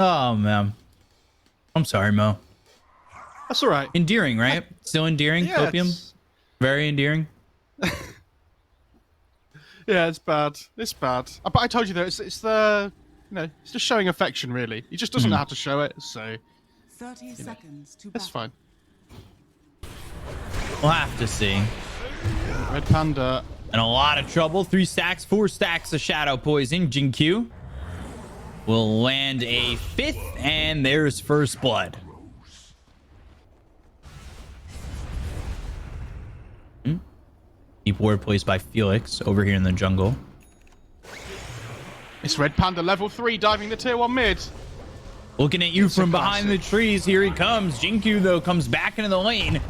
Oh, man. I'm sorry, Mo. That's all right. Endearing, right? Still endearing, Yeah, Copium? Very endearing. Yeah, it's bad. It's bad. But I told you though, it's the it's just showing affection really. He just doesn't know how to show it, so 30 seconds to it's fine. We'll have to see. Red Panda. In a lot of trouble. 3 stacks, 4 stacks of Shadow Poison. Jinkyu will land a 5th, and there's first blood. Deep ward placed by Felix over here in the jungle. It's Red Panda level 3 diving the tier 1 mid. Looking at you It's from a behind the trees. Here he comes. Jinkyu, though, comes back into the lane.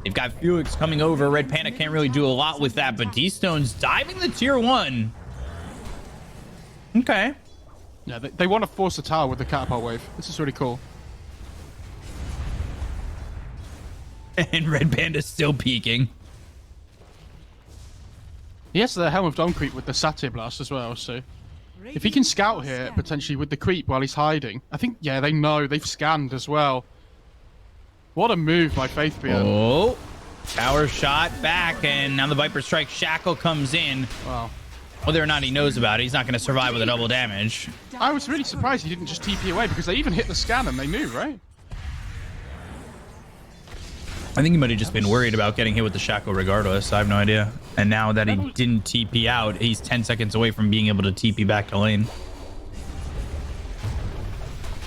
They've got Felix coming over. Red Panda can't really do a lot with that, but D-Stone's diving the tier 1. Okay. Yeah, they want to force the tower with the catapult wave. This is really cool. And Red Panda's still peeking. He has the Helm of Dawn creep with the Satyr Blast as well, so if he can scout here, potentially with the creep while he's hiding. I think, yeah, they know. They've scanned as well. What a move by Faithbeard. Oh, tower shot back, and now the Viper Strike Shackle comes in. Wow. Whether or not he knows about it, he's not going to survive with a double damage. I was really surprised he didn't just TP away, because they even hit the scan and they move, right? I think he might have just been worried about getting hit with the Shackle regardless. I have no idea. And now that he didn't TP out, he's 10 seconds away from being able to TP back to lane.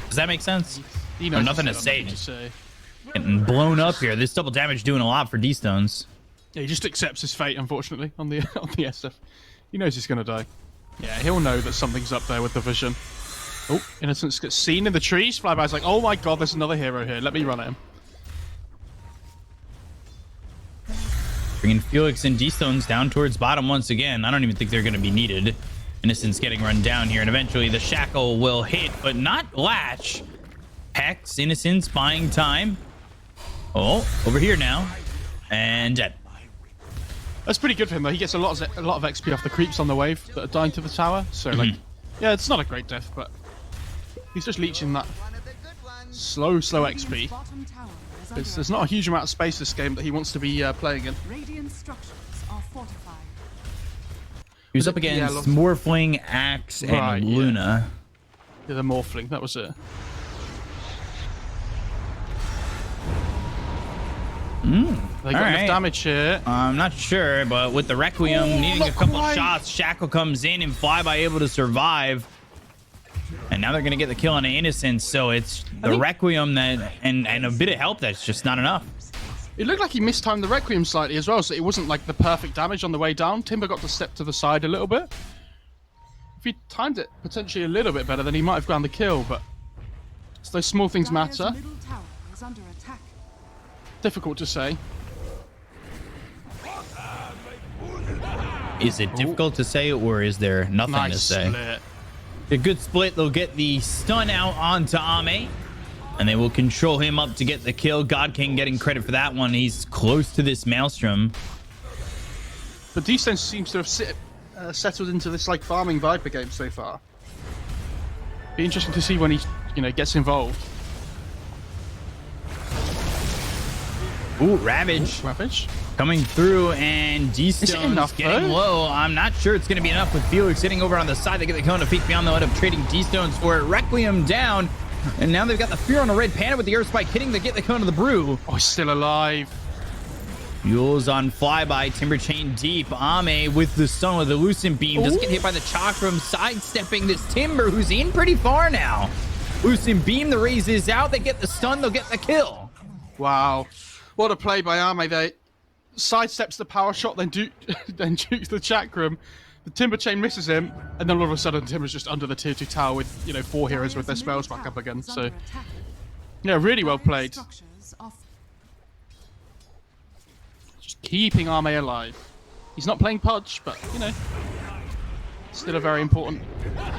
Does that make sense? He knows nothing to nothing say. to say. Getting blown up here. This double damage doing a lot for D-Stones. Yeah, he just accepts his fate, unfortunately, on the on the SF. He knows he's going to die. Yeah, he'll know that something's up there with the vision. Oh, Innocence gets seen in the trees. Flyby's like, oh my god, there's another hero here. Let me run at him. Bringing Felix and D-Stones down towards bottom once again. I don't even think they're going to be needed. Innocence getting run down here, and eventually the Shackle will hit, but not latch. Hex, Innocence buying time. Oh, over here now. And dead. That's pretty good for him, though. He gets a lot of XP off the creeps on the wave that are dying to the tower. So, like, yeah, it's not a great death, but he's just leeching that slow XP. There's not a huge amount of space this game that he wants to be playing in. Radiant structures are fortified. He was up against Morphling, Axe, and Luna. Yeah, the Morphling, that was it. They got enough damage here. I'm not sure, but with the Requiem needing a couple shots, Shackle comes in and Flyby able to survive. And now they're going to get the kill on Innocence, so it's the Requiem that and a bit of help that's just not enough. It looked like he mistimed the Requiem slightly as well, so it wasn't like the perfect damage on the way down. Timber got to step to the side a little bit. If he timed it potentially a little bit better, then he might have ground the kill, but so those small things matter. Middle tower is under attack. Difficult to say. Is it difficult to say, or is there nothing to say? Split. A good split. They'll get the stun out onto Ame, and they will control him up to get the kill. God King getting credit for that one. He's close to this Maelstrom. But D-Stone seems to have settled into this like farming Viper game so far. Be interesting to see when he, gets involved. Ooh, Ravage. Ravage. Coming through, and D-Stone's getting low. I'm not sure it's going to be enough with Felix sitting over on the side. They get the kill on a peek beyond. They'll end up trading D-Stones for it. Requiem down, and now they've got the Fear on a Red Panda with the Earth Spike hitting. They get the kill on the Brew. Oh, he's still alive. Mules on Flyby. Timber Chain deep. Ame with the stun with the Lucent Beam. Doesn't get hit by the Chakram. Sidestepping this Timber, who's in pretty far now. Lucent Beam, the raise is out. They get the stun. They'll get the kill. Wow. What a play by Ame there. Sidesteps the power shot, then jukes the Chakram. The Timber Chain misses him, and then all of a sudden Timber's just under the tier 2 tower with, 4 heroes with their spells back up again. So, yeah, really well played. Just keeping Ame alive. He's not playing Pudge, but, still a very important.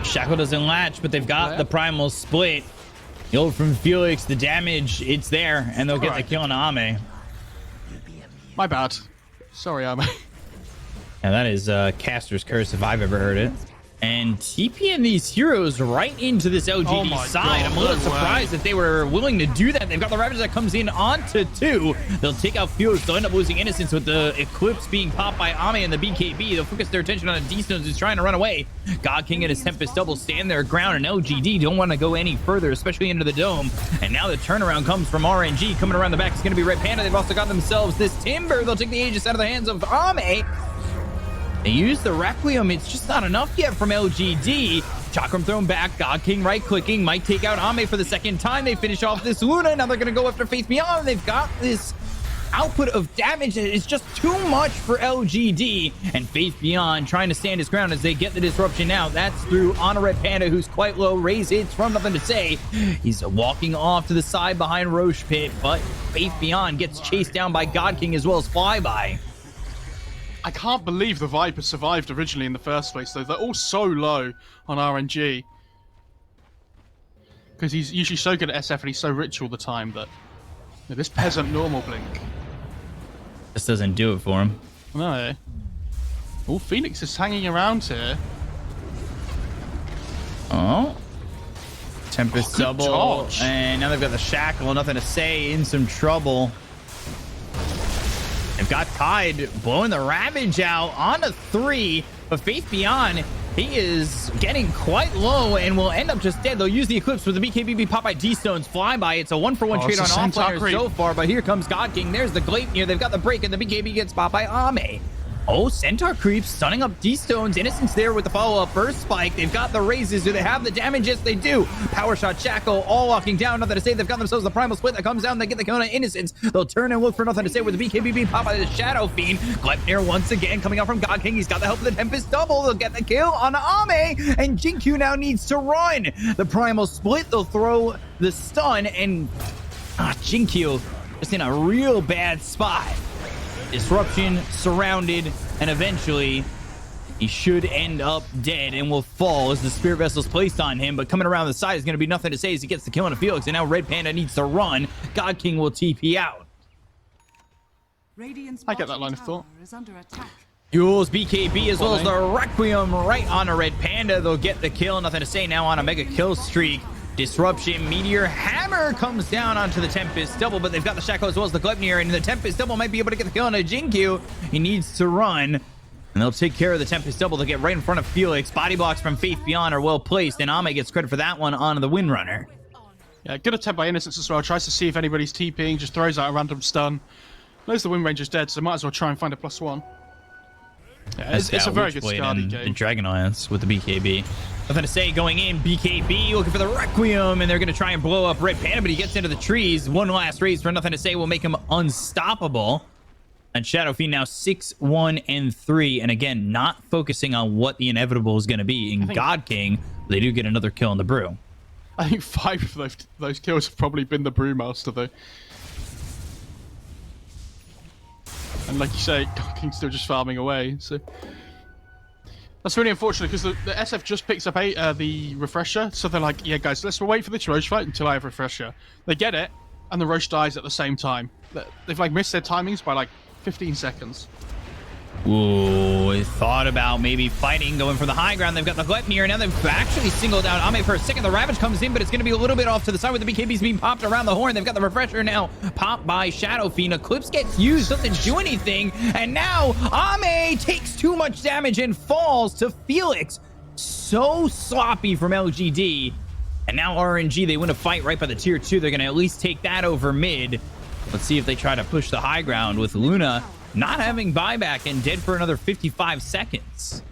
Shackle doesn't latch, but they've got the Primal Split. The ult from Felix, the damage, it's there, and they'll get the kill on Ame. My bad. Sorry, Ame. Yeah, that is Caster's Curse if I've ever heard it. And TPing these heroes right into this Oh LGD my side. God, I'm a little no surprised way. that they were willing to do that. They've got the Ravage that comes in onto 2. They'll take out Felix. They'll end up losing Innocence with the Eclipse being popped by Ame and the BKB. They'll focus their attention on D-Stones who's trying to run away. God King and his Tempest Double stand their ground, and LGD don't want to go any further, especially into the dome. And now the turnaround comes from RNG. Coming around the back is going to be Red Panda. They've also got themselves this Timber. They'll take the Aegis out of the hands of Ame. They use the Requiem. It's just not enough yet from LGD. Chakram thrown back. God King right clicking. Might take out Ame for the second time. They finish off this Luna. Now they're going to go after Faith Beyond. They've got this output of damage. It's just too much for LGD. And Faith Beyond trying to stand his ground as they get the disruption now. That's through on a Red Panda who's quite low. Raise hits from nothing to say. He's walking off to the side behind Roche Pit. But Faith Beyond gets chased down by God King as well as Flyby. I can't believe the Viper survived originally in the first place, though. They're all so low on RNG. Because he's usually so good at SF and he's so rich all the time that... You know, this peasant normal blink. This doesn't do it for him. No. Oh, Phoenix is hanging around here. Oh. Tempest good double. dodge. And now they've got the Shackle. Nothing to say. In some trouble. They've got Tide blowing the Ravage out on a 3. But Faith Beyond, he is getting quite low and will end up just dead. They'll use the Eclipse with the BKB pop by D-Stones. Flyby. It's a 1-for-1 trade on it's a offlaner Centaur so far. But here comes God King. There's the Gleipnir. They've got the break and the BKB gets popped by Ame. Oh, Centaur creeps, stunning up D-Stones. Innocence there with the follow-up burst spike. They've got the raises. Do they have the damage? Yes, they do. Power shot, Shackle, all locking down. Nothing to say. They've got themselves the primal split that comes down. They get the kill on Innocence. They'll turn and look for nothing to say with the BKB pop by the Shadow Fiend. Gleipnir once again coming out from God King. He's got the help of the Tempest double. They'll get the kill on Ame. And Jinkyu now needs to run. The primal split. They'll throw the stun. And Jinkyu just in a real bad spot. Disruption, surrounded, and eventually he should end up dead and will fall as the Spirit Vessel's placed on him. But coming around the side is going to be nothing to say as he gets the kill on Felix. And now Red Panda needs to run. God King will TP out. I get that line of thought. Is under attack. Yules, BKB, as well as the Requiem right on a Red Panda. They'll get the kill. Nothing to say now on a mega kill streak. Disruption, Meteor Hammer comes down onto the Tempest double, but they've got the Shackle as well as the Gleipnir, and the Tempest double might be able to get the kill on a Jinkyu. He needs to run, and they'll take care of the Tempest double. They'll get right in front of Felix. Body blocks from Faith Beyond are well placed, and Ame gets credit for that one on the Windrunner. Yeah, good attempt by Innocence as well. Tries to see if anybody's TPing, just throws out a random stun. Knows the Wind Ranger's dead, so might as well try and find a +1. Yeah, it's a very good Skadi game. The Dragonlance with the BKB. Nothing to say going in. BKB looking for the Requiem, and they're going to try and blow up Red Panda, but he gets into the trees. One last raise for nothing to say will make him unstoppable. And Shadow Fiend now 6-1-3, and again, not focusing on what the inevitable is going to be. In God King, they do get another kill in the Brew. I think 5 of those kills have probably been the Brewmaster, though. And like you say, God King's still just farming away, so... That's really unfortunate, because the SF just picks up the Refresher, so they're like, yeah, guys, let's wait for the Roche fight until I have Refresher. They get it, and the Roche dies at the same time. They've, like, missed their timings by, like, 15 seconds. Ooh, they thought about maybe fighting, going for the high ground. They've got the Gleipnir, and now they've actually singled out Ame for a second. The Ravage comes in, but it's going to be a little bit off to the side with the BKBs being popped around the horn. They've got the Refresher now popped by Shadow Fiend. Eclipse gets used, doesn't do anything, and now Ame takes too much damage and falls to Felix. So sloppy from LGD. And now RNG, they win a fight right by the tier 2. They're going to at least take that over mid. Let's see if they try to push the high ground with Luna not having buyback and dead for another 55 seconds.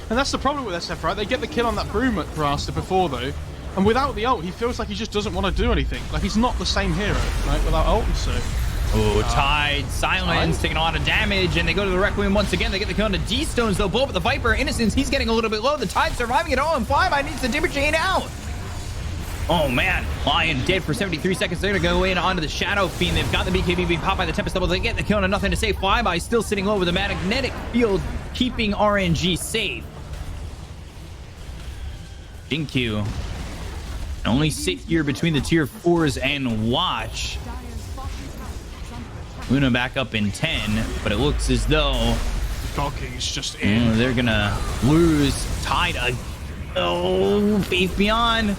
And that's the problem with SF, right? They get the kill on that Brewmaster before, though. And without the ult, he feels like he just doesn't want to do anything. Like, he's not the same hero, right? Without ult, so... Oh, Tide, Silence, taking a lot of damage, and they go to the Requiem once again. They get the kill on the D-Stones. They'll blow up the Viper. Innocence, he's getting a little bit low. The Tide surviving it all, and Flyby needs the Dimmer Chain out. Oh, man. Lion dead for 73 seconds. They're going to go in onto the Shadow Fiend. They've got the BKB being popped by the Tempest double. They get the kill on nothing to say. Flyby still sitting low with the magnetic field, keeping RNG safe. Jinkyu can only sit here between the tier 4s and watch. Dire's bottom tower is under attack. Luna back up in 10, but it looks as though God King's just in. They're gonna lose. Tide. Oh, Faith Beyond.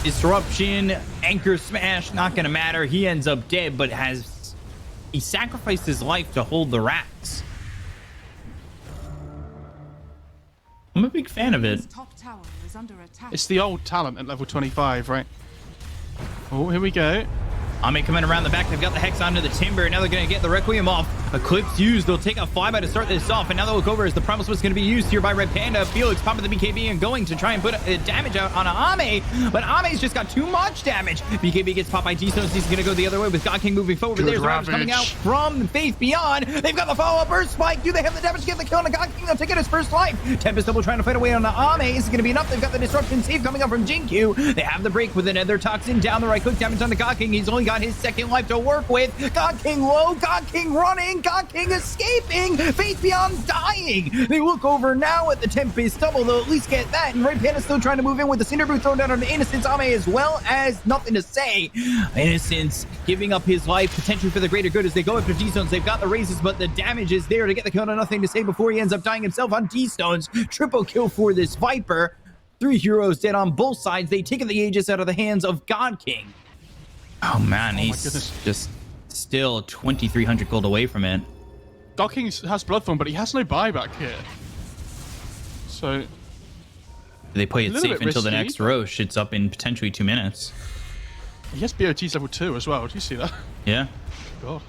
Disruption. Anchor smash. Not gonna matter. He ends up dead, but he sacrificed his life to hold the rats. I'm a big fan of it. His top tower is under attack. It's the old talent at level 25, right? Oh, here we go. Ame coming around the back. They've got the Hex onto the Timber. Now they're going to get the Requiem off. Eclipse used. They'll take a flyby to start this off. And now they'll look over as the promise was going to be used here by Red Panda. Felix popping the BKB and going to try and put damage out on Ame. But Ame's just got too much damage. BKB gets popped by D-Stones. He's going to go the other way with God King moving forward. But there's the Ravage coming out from Faith Beyond. They've got the follow-up burst spike. Do they have the damage to get the kill on the God King? They'll take it his first life. Tempest double trying to fight away on the Ame. Is it going to be enough? They've got the disruption save coming up from Jinkyu. They have the break with another toxin down the right click damage on the God King. He's only got his second life to work with. God King low. God King running. God King escaping. Faith Beyond dying. They look over now at the Tempest double. They'll at least get that. And Red Panda still trying to move in with the Cinder Boot thrown down on the Innocence. Ame as well as nothing to say. Innocence giving up his life potentially for the greater good as they go after D-Stones. They've got the raises, but the damage is there to get the kill on nothing to say before he ends up dying himself on D-Stones. Triple kill for this Viper. 3 heroes dead on both sides. They take the Aegis out of the hands of God King. Oh man, he's just still 2,300 gold away from it. God King has Bloodthorn, but he has no buyback here. So they play it safe until the next Roche. It's up in potentially 2 minutes. He has BOT's level 2 as well. Do you see that? Yeah. God.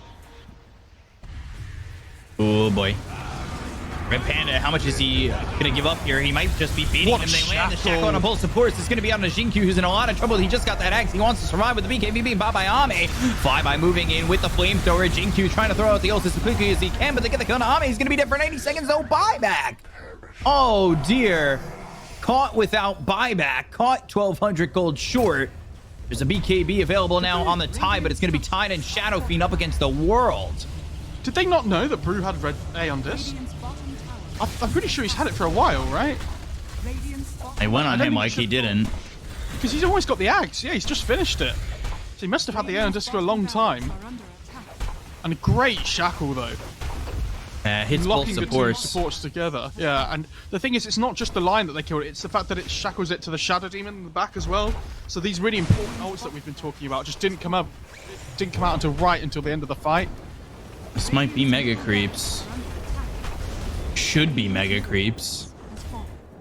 Oh boy. Red Panda, how much is he gonna give up here? He might just be beating him. They land the shackle on both supports. It's gonna be on a Jinkyu, who's in a lot of trouble. He just got that axe. He wants to survive with the BKB being bought by Ame. Flyby moving in with the flamethrower. Jinkyu trying to throw out the ult as quickly as he can, but they get the kill on Ame. He's gonna be dead for 90 seconds. No buyback. Oh dear. Caught without buyback. Caught 1,200 gold short. There's a BKB available now on the Tide, but it's gonna be Tide and Shadow Fiend up against the World. Did they not know that Brew had red A on this? I'm pretty sure he's had it for a while, right? They went on him like he didn't. Because he's always got the axe. Yeah, he's just finished it. So he must have had the A on disc for a long time. And a great shackle, though. Hits both supports. The two supports together. Yeah, and the thing is, it's not just the line that they killed. It's the fact that it shackles it to the Shadow Demon in the back as well. So these really important ults that we've been talking about just didn't come out until the end of the fight. This might be Mega Creeps. Should be Mega Creeps.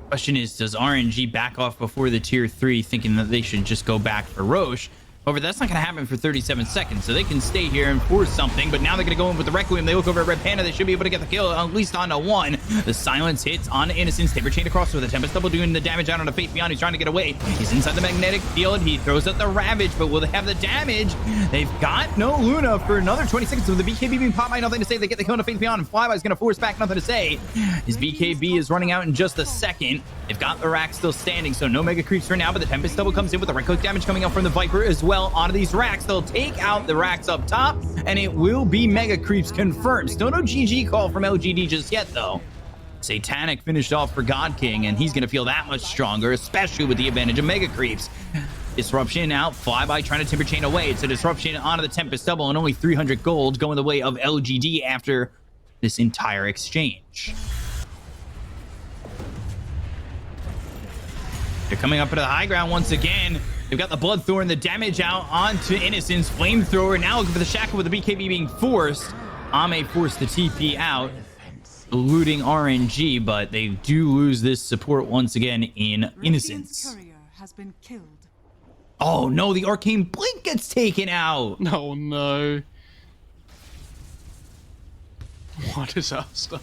Question is, does RNG back off before the tier 3, thinking that they should just go back for Roche? However, that's not going to happen for 37 seconds, so they can stay here and force something, but now they're going to go in with the Requiem. They look over at Red Panda. They should be able to get the kill, at least on a 1. The silence hits on Innocence. Taper chain across with a Tempest double doing the damage out on a Faith Beyond. He's trying to get away. He's inside the magnetic field. He throws out the Ravage, but will they have the damage? They've got no Luna for another 20 seconds. With the BKB being popped by nothing to say. They get the kill on a Faith Beyond, and Flyby is going to force back, nothing to say. His BKB is running out in just a second. They've got the rack still standing, so no Mega Creeps for now, but the Tempest double comes in with the right click damage coming out from the Viper as well onto these racks. They'll take out the racks up top, and it will be Mega Creeps confirmed. Still no GG call from LGD just yet, though. Satanic finished off for God King, and he's going to feel that much stronger, especially with the advantage of Mega Creeps. Disruption out, Flyby trying to Timber Chain away. It's a Disruption onto the Tempest double, and only 300 gold going the way of LGD after this entire exchange. They're coming up into the high ground once again. They've got the Bloodthorn, the damage out onto Innocence. Flamethrower now looking for the shackle with the BKB being forced. Ame forced the TP out, eluding RNG, but they do lose this support once again in Innocence. Has been killed. Oh no, the Arcane Blink gets taken out. Oh no. What a disaster.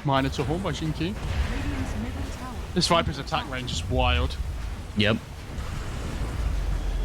Minotaur Horn by Jinkyu. This Viper's attack range is wild. Yep.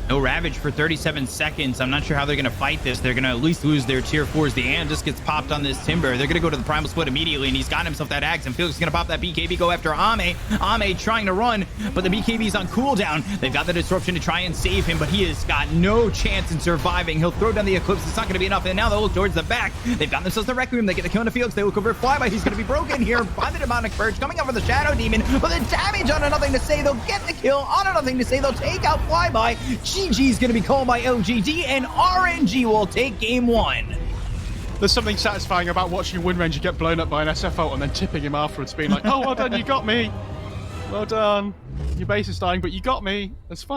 No Ravage for 37 seconds. I'm not sure how they're going to fight this. They're going to at least lose their tier 4s. The Am just gets popped on this Timber. They're going to go to the Primal Split immediately, and he's got himself that Axe, and Felix is going to pop that BKB, go after Ame. Ame trying to run, but the BKB's on cooldown. They've got the Disruption to try and save him, but he has got no chance in surviving. He'll throw down the Eclipse. It's not going to be enough, and now they'll look towards the back. They've got themselves the Requiem. They get the kill into Felix. They look over Flyby. He's going to be broken here by the Demonic Purge, coming up for the Shadow Demon, but the damage on a Nothing to Say. They'll get the kill on a Nothing to Say. They'll take out Flyby. GG's going to be called by LGD, and RNG will take game 1. There's something satisfying about watching Wind Ranger get blown up by an SF ult and then tipping him afterwards, being like, oh, well done, you got me. Well done. Your base is dying, but you got me. That's fine.